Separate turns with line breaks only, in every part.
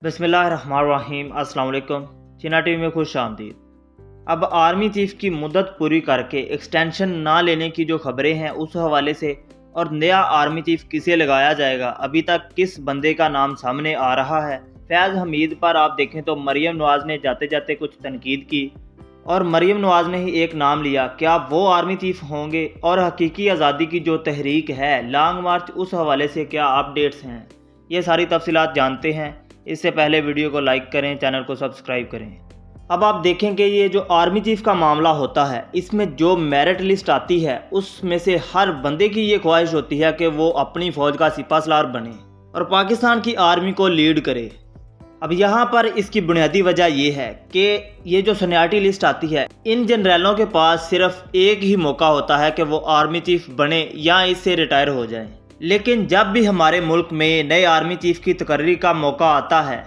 بسم اللہ الرحمن الرحیم۔ السلام علیکم۔ چینا ٹی وی میں خوش آمدید۔ اب آرمی چیف کی مدت پوری کر کے ایکسٹینشن نہ لینے کی جو خبریں ہیں اس حوالے سے اور نیا آرمی چیف کسے لگایا جائے گا، ابھی تک کس بندے کا نام سامنے آ رہا ہے۔ فیض حمید پر آپ دیکھیں تو مریم نواز نے جاتے جاتے کچھ تنقید کی اور مریم نواز نے ہی ایک نام لیا، کیا وہ آرمی چیف ہوں گے؟ اور حقیقی آزادی کی جو تحریک ہے لانگ مارچ، اس حوالے سے کیا اپڈیٹس ہیں، یہ ساری تفصیلات جانتے ہیں۔ اس سے پہلے ویڈیو کو لائک کریں، چینل کو سبسکرائب کریں۔ اب آپ دیکھیں کہ یہ جو آرمی چیف کا معاملہ ہوتا ہے، اس میں جو میرٹ لسٹ آتی ہے اس میں سے ہر بندے کی یہ خواہش ہوتی ہے کہ وہ اپنی فوج کا سپہ سالار بنے اور پاکستان کی آرمی کو لیڈ کرے۔ اب یہاں پر اس کی بنیادی وجہ یہ ہے کہ یہ جو سینیارٹی لسٹ آتی ہے، ان جنرلوں کے پاس صرف ایک ہی موقع ہوتا ہے کہ وہ آرمی چیف بنے یا اس سے ریٹائر ہو جائیں۔ لیکن جب بھی ہمارے ملک میں نئے آرمی چیف کی تقرری کا موقع آتا ہے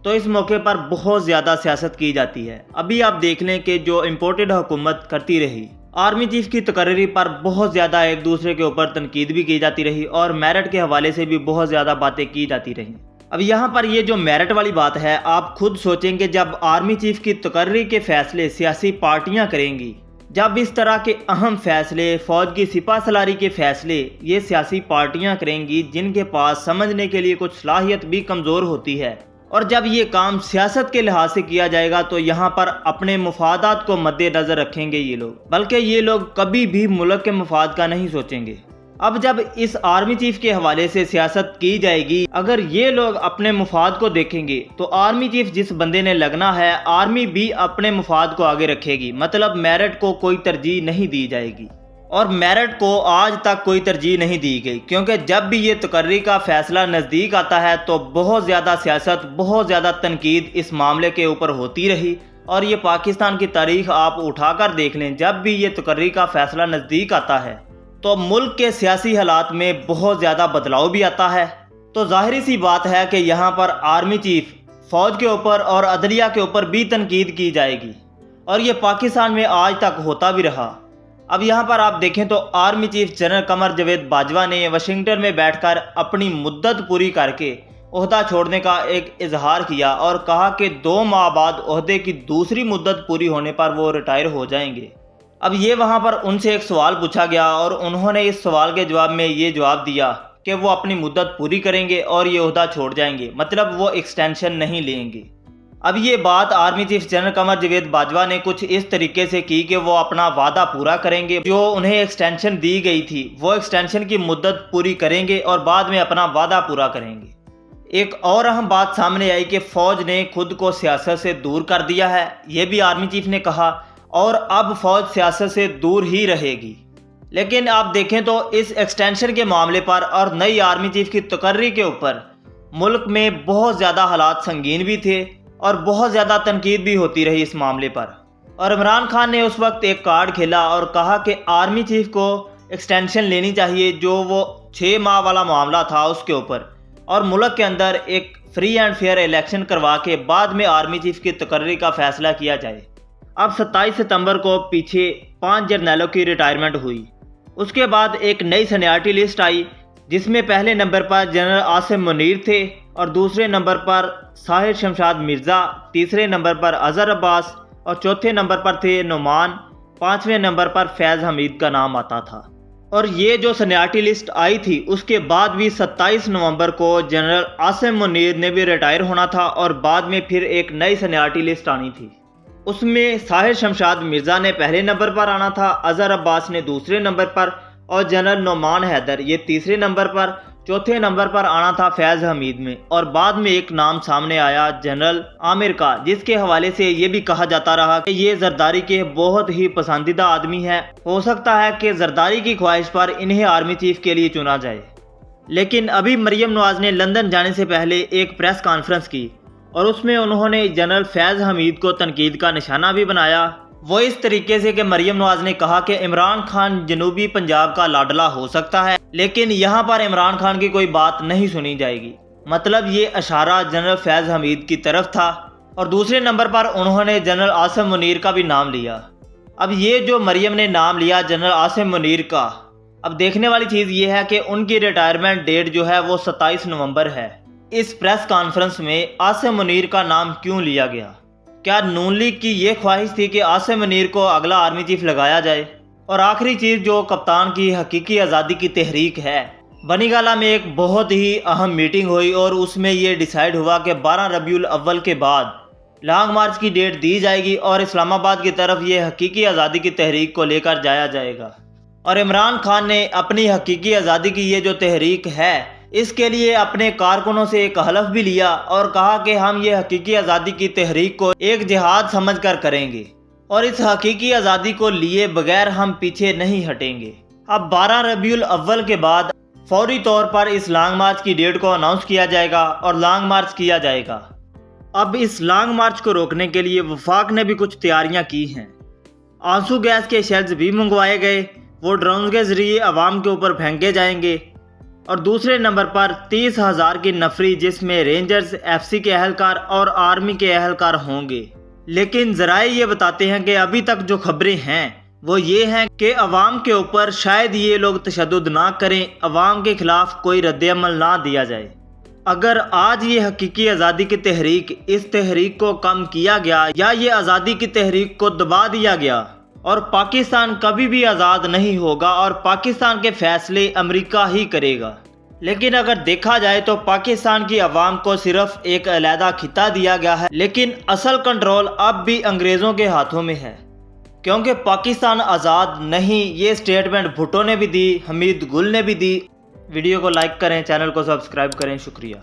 تو اس موقع پر بہت زیادہ سیاست کی جاتی ہے۔ ابھی آپ دیکھ لیں کہ جو امپورٹڈ حکومت کرتی رہی، آرمی چیف کی تقرری پر بہت زیادہ ایک دوسرے کے اوپر تنقید بھی کی جاتی رہی اور میرٹ کے حوالے سے بھی بہت زیادہ باتیں کی جاتی رہیں۔ اب یہاں پر یہ جو میرٹ والی بات ہے، آپ خود سوچیں کہ جب آرمی چیف کی تقرری کے فیصلے سیاسی پارٹیاں کریں گی، جب اس طرح کے اہم فیصلے، فوج کی سپہ سالاری کے فیصلے یہ سیاسی پارٹیاں کریں گی جن کے پاس سمجھنے کے لیے کچھ صلاحیت بھی کمزور ہوتی ہے، اور جب یہ کام سیاست کے لحاظ سے کیا جائے گا تو یہاں پر اپنے مفادات کو مد نظر رکھیں گے یہ لوگ، بلکہ یہ لوگ کبھی بھی ملک کے مفاد کا نہیں سوچیں گے۔ اب جب اس آرمی چیف کے حوالے سے سیاست کی جائے گی، اگر یہ لوگ اپنے مفاد کو دیکھیں گے تو آرمی چیف جس بندے نے لگنا ہے، آرمی بھی اپنے مفاد کو آگے رکھے گی، مطلب میرٹ کو کوئی ترجیح نہیں دی جائے گی، اور میرٹ کو آج تک کوئی ترجیح نہیں دی گئی، کیونکہ جب بھی یہ تقرری کا فیصلہ نزدیک آتا ہے تو بہت زیادہ سیاست، بہت زیادہ تنقید اس معاملے کے اوپر ہوتی رہی، اور یہ پاکستان کی تاریخ آپ اٹھا کر دیکھ لیں، جب بھی یہ تقرری کا فیصلہ نزدیک آتا ہے تو ملک کے سیاسی حالات میں بہت زیادہ بدلاؤ بھی آتا ہے۔ تو ظاہری سی بات ہے کہ یہاں پر آرمی چیف، فوج کے اوپر اور عدلیہ کے اوپر بھی تنقید کی جائے گی، اور یہ پاکستان میں آج تک ہوتا بھی رہا۔ اب یہاں پر آپ دیکھیں تو army chief general Qamar Javed Bajwa نے واشنگٹن میں بیٹھ کر اپنی مدت پوری کر کے عہدہ چھوڑنے کا ایک اظہار کیا اور کہا کہ 2 ماہ بعد عہدے کی دوسری مدت پوری ہونے پر وہ ریٹائر ہو جائیں گے۔ اب یہ وہاں پر ان سے ایک سوال پوچھا گیا اور انہوں نے اس سوال کے جواب میں یہ جواب دیا کہ وہ اپنی مدت پوری کریں گے اور یہ عہدہ چھوڑ جائیں گے، مطلب وہ ایکسٹینشن نہیں لیں گے۔ اب یہ بات army chief general Qamar Javed Bajwa نے کچھ اس طریقے سے کی کہ وہ اپنا وعدہ پورا کریں گے، جو انہیں ایکسٹینشن دی گئی تھی وہ ایکسٹینشن کی مدت پوری کریں گے اور بعد میں اپنا وعدہ پورا کریں گے۔ ایک اور اہم بات سامنے آئی کہ فوج نے خود کو سیاست سے دور کر دیا ہے، یہ بھی آرمی چیف نے کہا، اور اب فوج سیاست سے دور ہی رہے گی۔ لیکن آپ دیکھیں تو اس ایکسٹینشن کے معاملے پر اور نئی آرمی چیف کی تقرری کے اوپر ملک میں بہت زیادہ حالات سنگین بھی تھے اور بہت زیادہ تنقید بھی ہوتی رہی اس معاملے پر، اور عمران خان نے اس وقت ایک کارڈ کھیلا اور کہا کہ آرمی چیف کو ایکسٹینشن لینی چاہیے، جو وہ 6 ماہ والا معاملہ تھا اس کے اوپر، اور ملک کے اندر ایک فری اینڈ فیئر الیکشن کروا کے بعد میں آرمی چیف کی تقرری کا فیصلہ کیا جائے۔ اب 27 ستمبر کو پیچھے 5 جرنیلوں کی ریٹائرمنٹ ہوئی، اس کے بعد ایک نئی سینیارٹی لسٹ آئی جس میں پہلے نمبر پر جنرل عاصم منیر تھے اور دوسرے نمبر پر ساحر شمشاد مرزا، تیسرے نمبر پر اظہر عباس اور چوتھے نمبر پر تھے نعمان، 5ویں نمبر پر فیض حمید کا نام آتا تھا۔ اور یہ جو سینیارٹی لسٹ آئی تھی اس کے بعد بھی 27 نومبر کو جنرل عاصم منیر نے بھی ریٹائر ہونا تھا اور بعد میں پھر ایک نئی سینیارٹی لسٹ آنی تھی، اس میں ساحر شمشاد مرزا نے پہلے نمبر پر آنا تھا، اظہر عباس نے دوسرے نمبر پر اور جنرل نعمان حیدر یہ تیسرے نمبر پر، چوتھے نمبر پر آنا تھا فیض حمید میں، اور بعد میں ایک نام سامنے آیا جنرل عامر کا، جس کے حوالے سے یہ بھی کہا جاتا رہا کہ یہ زرداری کے بہت ہی پسندیدہ آدمی ہے، ہو سکتا ہے کہ زرداری کی خواہش پر انہیں آرمی چیف کے لیے چنا جائے۔ لیکن ابھی مریم نواز نے لندن جانے سے پہلے ایک پریس کانفرنس کی اور اس میں انہوں نے جنرل فیض حمید کو تنقید کا نشانہ بھی بنایا، وہ اس طریقے سے کہ مریم نواز نے کہا کہ عمران خان جنوبی پنجاب کا لاڈلا ہو سکتا ہے لیکن یہاں پر عمران خان کی کوئی بات نہیں سنی جائے گی، مطلب یہ اشارہ جنرل فیض حمید کی طرف تھا، اور دوسرے نمبر پر انہوں نے جنرل عاصم منیر کا بھی نام لیا۔ اب یہ جو مریم نے نام لیا جنرل عاصم منیر کا، اب دیکھنے والی چیز یہ ہے کہ ان کی ریٹائرمنٹ ڈیٹ جو ہے وہ 27 نومبر ہے، اس پریس کانفرنس میں عاصم منیر کا نام کیوں لیا گیا؟ کیا نون لیگ کی یہ خواہش تھی کہ عاصم منیر کو اگلا آرمی چیف لگایا جائے؟ اور آخری چیز جو کپتان کی حقیقی آزادی کی تحریک ہے، بنی گالہ میں ایک بہت ہی اہم میٹنگ ہوئی اور اس میں یہ ڈیسائیڈ ہوا کہ 12 ربیع الاول کے بعد لانگ مارچ کی ڈیٹ دی جائے گی اور اسلام آباد کی طرف یہ حقیقی آزادی کی تحریک کو لے کر جایا جائے گا۔ اور عمران خان نے اپنی حقیقی آزادی کی یہ جو تحریک ہے اس کے لیے اپنے کارکنوں سے ایک حلف بھی لیا اور کہا کہ ہم یہ حقیقی آزادی کی تحریک کو ایک جہاد سمجھ کر کریں گے اور اس حقیقی آزادی کو لیے بغیر ہم پیچھے نہیں ہٹیں گے۔ اب 12 ربیع الاول کے بعد فوری طور پر اس لانگ مارچ کی ڈیٹ کو اناؤنس کیا جائے گا اور لانگ مارچ کیا جائے گا۔ اب اس لانگ مارچ کو روکنے کے لیے وفاق نے بھی کچھ تیاریاں کی ہیں۔ آنسو گیس کے شیلز بھی منگوائے گئے، وہ ڈرونز کے ذریعے عوام کے اوپر پھینکے جائیں گے۔ اور دوسرے نمبر پر 30,000 کی نفری جس میں رینجرز، ایف سی کے اہلکار اور آرمی کے اہلکار ہوں گے۔ لیکن ذرائع یہ بتاتے ہیں کہ ابھی تک جو خبریں ہیں وہ یہ ہیں کہ عوام کے اوپر شاید یہ لوگ تشدد نہ کریں، عوام کے خلاف کوئی رد عمل نہ دیا جائے۔ اگر آج یہ حقیقی آزادی کی تحریک، اس تحریک کو کم کیا گیا یا یہ آزادی کی تحریک کو دبا دیا گیا اور پاکستان کبھی بھی آزاد نہیں ہوگا اور پاکستان کے فیصلے امریکہ ہی کرے گا۔ لیکن اگر دیکھا جائے تو پاکستان کی عوام کو صرف ایک علیحدہ خطہ دیا گیا ہے، لیکن اصل کنٹرول اب بھی انگریزوں کے ہاتھوں میں ہے، کیونکہ پاکستان آزاد نہیں۔ یہ سٹیٹمنٹ بھٹو نے بھی دی، حمید گل نے بھی دی۔ ویڈیو کو لائک کریں، چینل کو سبسکرائب کریں، شکریہ۔